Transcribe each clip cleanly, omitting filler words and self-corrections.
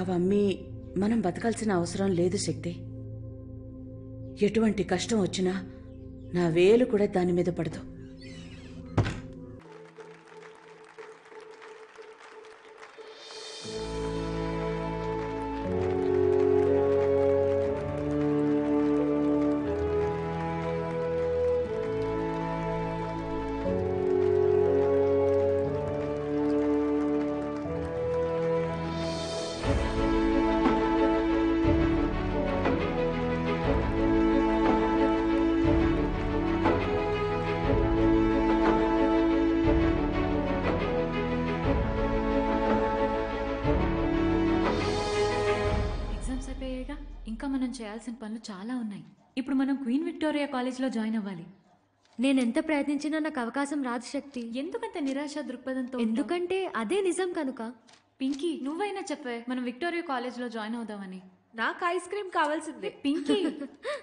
అవమ్మి మనం బతకాల్సిన అవసరం లేదు శక్తి. ఎటువంటి కష్టం వచ్చినా నా వేలు కూడా దాని మీద పడదు. ఇంకా మనం చేయాల్సిన పనులు చాలా ఉన్నాయి. ఇప్పుడు మనం క్వీన్ విక్టోరియా కాలేజ్లో జాయిన్ అవ్వాలి. నేనెంత ప్రయత్నించినా నాకు అవకాశం రాదు శక్తి. ఎందుకంత నిరాశ దృక్పథంతో? ఎందుకంటే అదే నిజం కనుక. పింకీ, నువ్వైనా చెప్పే మనం విక్టోరియా కాలేజ్లో జాయిన్ అవుదామని. నాకు ఐస్ క్రీమ్ కావాల్సిందే. పింకీ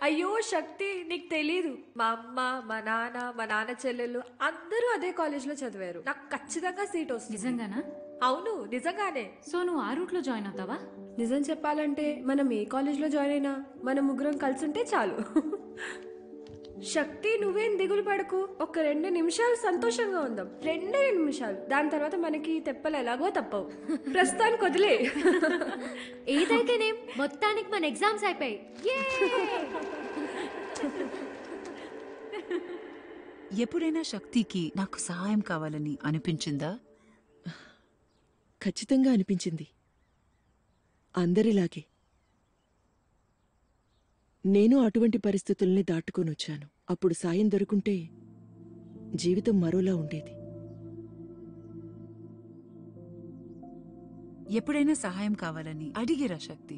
అయ్యో శక్తి, నీకు తెలీదు, మా అమ్మ, మా నాన్న చెల్లెళ్ళు అందరూ అదే కాలేజ్లో చదివారు. నాకు ఖచ్చితంగా సీట్ వస్తుంది. నిజంగానా? అవును, నిజంగానే. సో నువ్వు ఆ రూట్లో జాయిన్ అవుతావా? నిజం చెప్పాలంటే మనం ఏ కాలేజ్లో జాయిన్ అయినా మనం ముగ్గురం కలిసి ఉంటే చాలు. శక్తి, నువ్వేం దిగులు పడకు. ఒక 2 నిమిషాలు సంతోషంగా ఉందాం. 2 నిమిషాలు. దాని తర్వాత మనకి తెప్పలు ఎలాగో తప్పవు. ప్రస్తుతానికి వదిలే. ఏదైతేనే మొత్తానికి మన ఎగ్జామ్స్ అయిపోయాయి. ఎప్పుడైనా శక్తికి నాకు సహాయం కావాలని అనిపించిందా? ఖచ్చితంగా అనిపించింది. అందరిలాగే నేను అటువంటి పరిస్థితుల్ని దాటుకొనొచ్చాను. అప్పుడు సాయం దొరుకుంటే జీవితం మరోలా ఉండేది. ఎప్పుడైనా సహాయం కావాలని అడిగిరా శక్తి?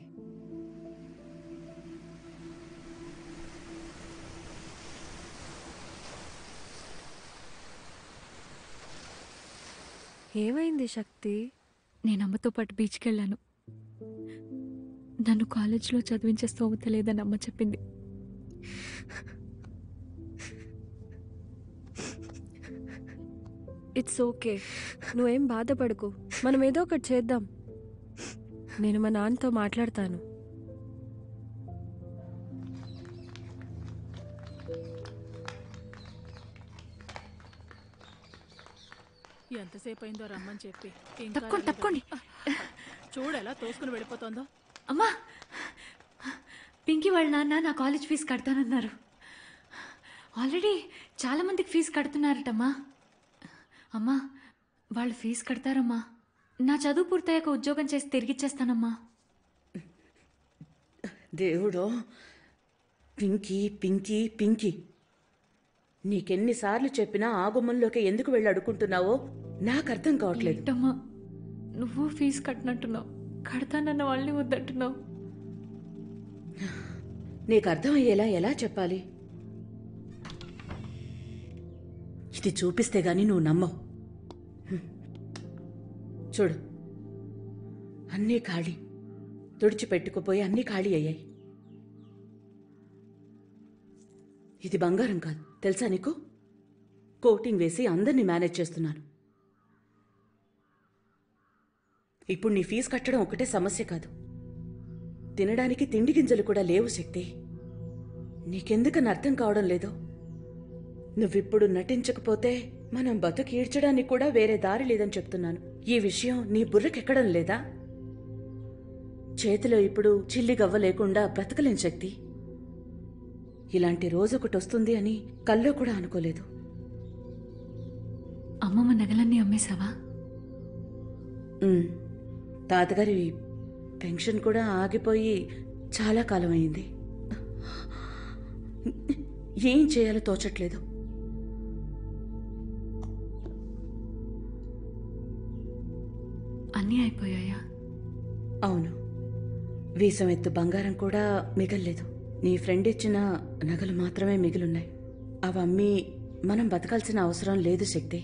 ఏమైంది శక్తి? నేను అమ్మతో పాటు బీచ్కి వెళ్ళాను. నన్ను కాలేజ్లో చదివించే స్తోమత లేదని అమ్మ చెప్పింది. ఇట్స్ ఓకే, నువ్వేం బాధపడకు. మనం ఏదో ఒకటి చేద్దాం. నేను మా నాన్నతో మాట్లాడతాను. ఎంతసేపు అయిందో రమ్మని చెప్పి. తప్పకోండి. చూడెలా తోసుకుని వెళ్ళిపోతుందో. అమ్మా, పింకీ వాళ్ళ నాన్న నా కాలేజ్ ఫీజు కడతానన్నారు. ఆల్రెడీ చాలామందికి ఫీజు కడుతున్నారటమ్మా. అమ్మా, వాళ్ళు ఫీజు కడతారమ్మా. నా చదువు పూర్తయ్యాక ఉద్యోగం చేసి తిరిగిచ్చేస్తానమ్మా. దేవుడో, పింకీ పింకీ పింకీ, నీకెన్నిసార్లు చెప్పినా ఆ గుమ్మంలోకి ఎందుకు వెళ్ళి అడుక్కుంటున్నావో నాకు అర్థం కావట్లేదు. ఏంటమ్మా, నువ్వు ఫీజు కట్టినట్టున్నావు, కడతానన్న వాళ్ళని వద్దంటున్నావు. నీకు అర్థమయ్యేలా ఎలా చెప్పాలి? ఇది చూపిస్తే గాని నువ్వు నమ్మవు. చూడు, అన్నీ ఖాళీ. తుడిచిపెట్టుకుపోయి అన్నీ ఖాళీ అయ్యాయి. ఇది బంగారం కాదు, తెలుసా నీకు? కోటింగ్ వేసి అందరినీ మేనేజ్ చేస్తున్నాను. ఇప్పుడు నీ ఫీజు కట్టడం ఒకటే సమస్య కాదు, తినడానికి తిండి గింజలు కూడా లేవు శక్తి. నీకెందుకని అర్థం కావడం లేదో? నువ్విప్పుడు నటించకపోతే మనం బతుకు ఈడ్చడానికి కూడా వేరే దారి లేదని చెప్తున్నాను. ఈ విషయం నీ బుర్రకెక్కడం లేదా? చేతిలో ఇప్పుడు చిల్లి గవ్వ లేకుండా బ్రతకలేని శక్తి. ఇలాంటి రోజు ఒకటి వస్తుంది అని కల్లో కూడా అనుకోలేదు. అమ్మమ్మ నగలన్నీ అమ్మేశావా? తాతగారి పెన్షన్ కూడా ఆగిపోయి చాలా కాలం అయింది. ఏం చేయాలో తోచట్లేదు. అన్నీ అయిపోయాయా? అవును, వీసం ఎత్తు బంగారం కూడా మిగల్లేదు. నీ ఫ్రెండ్ ఇచ్చిన నగలు మాత్రమే మిగిలున్నాయి. అవమ్మి మనం బతకాల్సిన అవసరం లేదు శక్తి.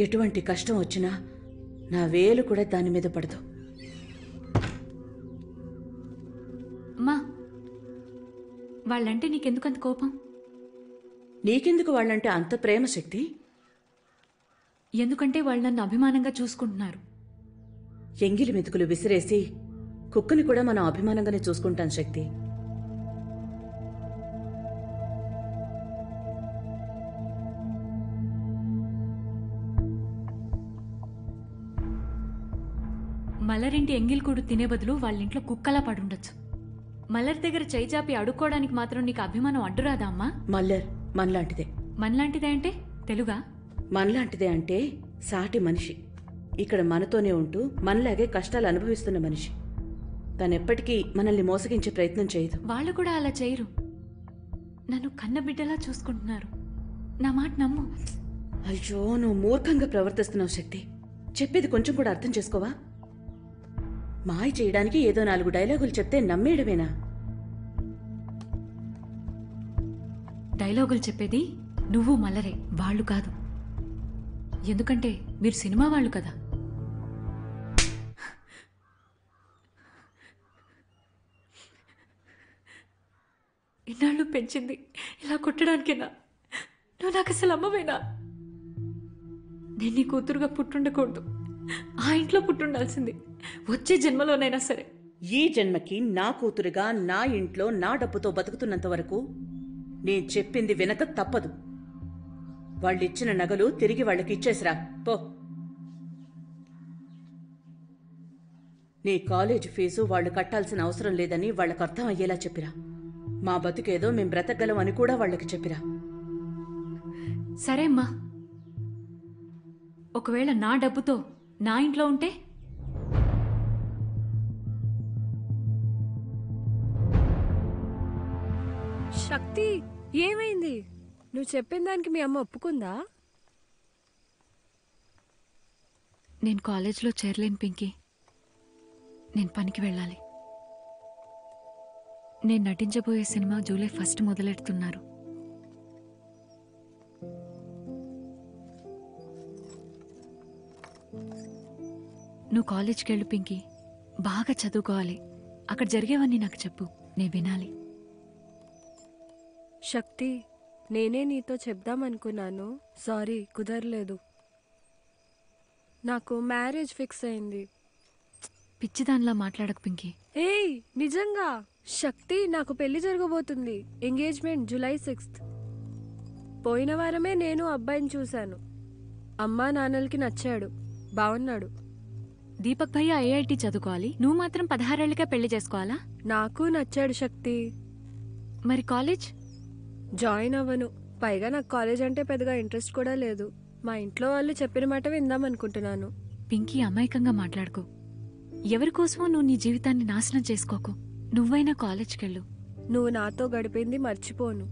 ఎటువంటి కష్టం వచ్చినా నా వేలు కూడా దాని మీద పడదు. అమ్మా, వాళ్ళంటే నీకెందుకంత కోపం? నీకెందుకు వాళ్ళంటే అంత ప్రేమ శక్తి? ఎందుకంటే వాళ్ళు నన్ను అభిమానంగా చూసుకుంటున్నారు. ఎంగిలి మెతుకులు విసిరేసి కుక్కని కూడా మనం అభిమానంగానే చూసుకుంటాం శక్తి. మలరింటి ఎంగిల్కూడు తినే బదులు వాళ్ళ ఇంట్లో కుక్కలా పడుండొచ్చు. మల్లర్ దగ్గర చేయి చాపి అడుక్కోవడానికి మాత్రం నీకు అభిమానం అడ్డురాదా అమ్మా? మల్లర్ మనలాంటిదే. మనలాంటిదే అంటే తెలుగా? మనలాంటిదే అంటే సాటి మనిషి, ఇక్కడ మనతోనే ఉంటూ మనలాగే కష్టాలు అనుభవిస్తున్న మనిషి. తనెప్పటికీ మనల్ని మోసగించే ప్రయత్నం చేయదు. వాళ్ళు కూడా అలా చేయరు. నన్ను కన్నబిడ్డలా చూసుకుంటున్నారు. నా మాట నమ్ము. అయ్యో, నువ్వు మూర్ఖంగా ప్రవర్తిస్తున్నావు శక్తి. చెప్పేది కొంచెం కూడా అర్థం చేసుకోవా? మాయ చేయడానికి ఏదో 4 డైలాగులు చెప్తే నమ్మేయడమేనా? డైలాగులు చెప్పేది నువ్వు మల్లరే, వాళ్ళు కాదు. ఎందుకంటే మీరు సినిమా వాళ్ళు కదా. ఇన్నాళ్ళు పెంచింది ఇలా కొట్టడానికేనా? నువ్వు నాకు అసలు అమ్మవేనా? నేను నీ కూతురుగా పుట్టుండకూడదు, ఆ ఇంట్లో పుట్టుండాల్సింది. వచ్చే జన్మలోనైనా సరే. ఈ జన్మకి నా కూతురుగా నా ఇంట్లో నా డబ్బుతో బతుకుతున్నంత వరకు నేను చెప్పింది వినక తప్పదు. వాళ్ళిచ్చిన నగలు తిరిగి వాళ్ళకి ఇచ్చేసిరా పో. నీ కాలేజ్ ఫీజు వాళ్ళు కట్టాల్సిన అవసరం లేదని వాళ్ళకు అర్థం అయ్యేలా చెప్పిరా. మా బతుకేదో మేం బ్రతకగలం అని కూడా వాళ్ళకి చెప్పిరా. సరే అమ్మా, ఒకవేళ నా డబ్బుతో నా ఇంట్లో ఉంటే? శక్తి, ఏమైంది? నువ్వు చెప్పిన దానికి మీ అమ్మ ఒప్పుకుందా? నేను కాలేజ్లో చేరలేను పింకీ. నేను పనికి వెళ్ళాలి. నేను నటించబోయే సినిమా జూలై 1 మొదలెడుతున్నారు. నువ్వు కాలేజ్కి వెళ్ళు పింకీ. బాగా చదువుకోవాలి. అక్కడ జరిగేవన్నీ నాకు చెప్పు, నేను వినాలి. శక్తి, నేనే నీతో చెప్దామనుకున్నాను. సారీ, కుదరలేదు. నాకు మ్యారేజ్ ఫిక్స్ అయింది. పిచ్చిదానిలా మాట్లాడకు పింకీ. ఏయ్, నిజంగా శక్తి, నాకు పెళ్లి జరగబోతుంది. Engagement July 6. పోయిన వారమే నేను అబ్బాయిని చూశాను. అమ్మా నాన్నలకి నచ్చాడు, బాగున్నాడు. దీపక్ భయ్య ఐఐటి చదువుకోవాలి, నువ్వు మాత్రం 16 ఏళ్ళకే పెళ్లి చేసుకోవాలా? నాకు నచ్చాడు శక్తి. మరి కాలేజ్ జాయిన్ అవ్వను. పైగా నాకు కాలేజ్ అంటే పెద్దగా ఇంట్రెస్ట్ కూడా లేదు. మా ఇంట్లో వాళ్ళు చెప్పిన మాట విందామనుకుంటున్నాను. పింకీ, అమాయకంగా మాట్లాడుకో. ఎవరికోసమో నువ్వు నీ జీవితాన్ని నాశనం చేసుకోకు. నువ్వైనా కాలేజ్కెళ్ళు. నువ్వు నాతో గడిపింది మర్చిపోను.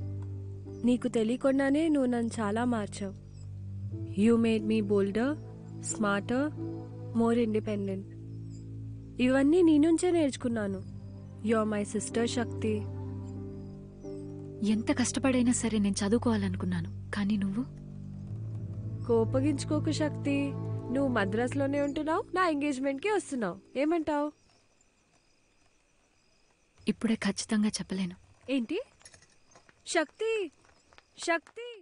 నీకు తెలియకుండానే నువ్వు నన్ను చాలా మార్చావు. You made me bolder, smarter, more independent. ఇవన్నీ నీ నుంచే నేర్చుకున్నాను. You are my sister Shakti. ఎంత కష్టపడైనా సరే నేను చదువుకోవాలనుకున్నాను, కానీ నువ్వు? కోపగించుకోకు శక్తి. నువ్వు మద్రాసులోనే ఉంటున్నావు, నా ఎంగేజ్మెంట్కి వస్తున్నావు. ఏమంటావు? ఇప్పుడే ఖచ్చితంగా చెప్పలేను. ఏంటి? శక్తి, శక్తి.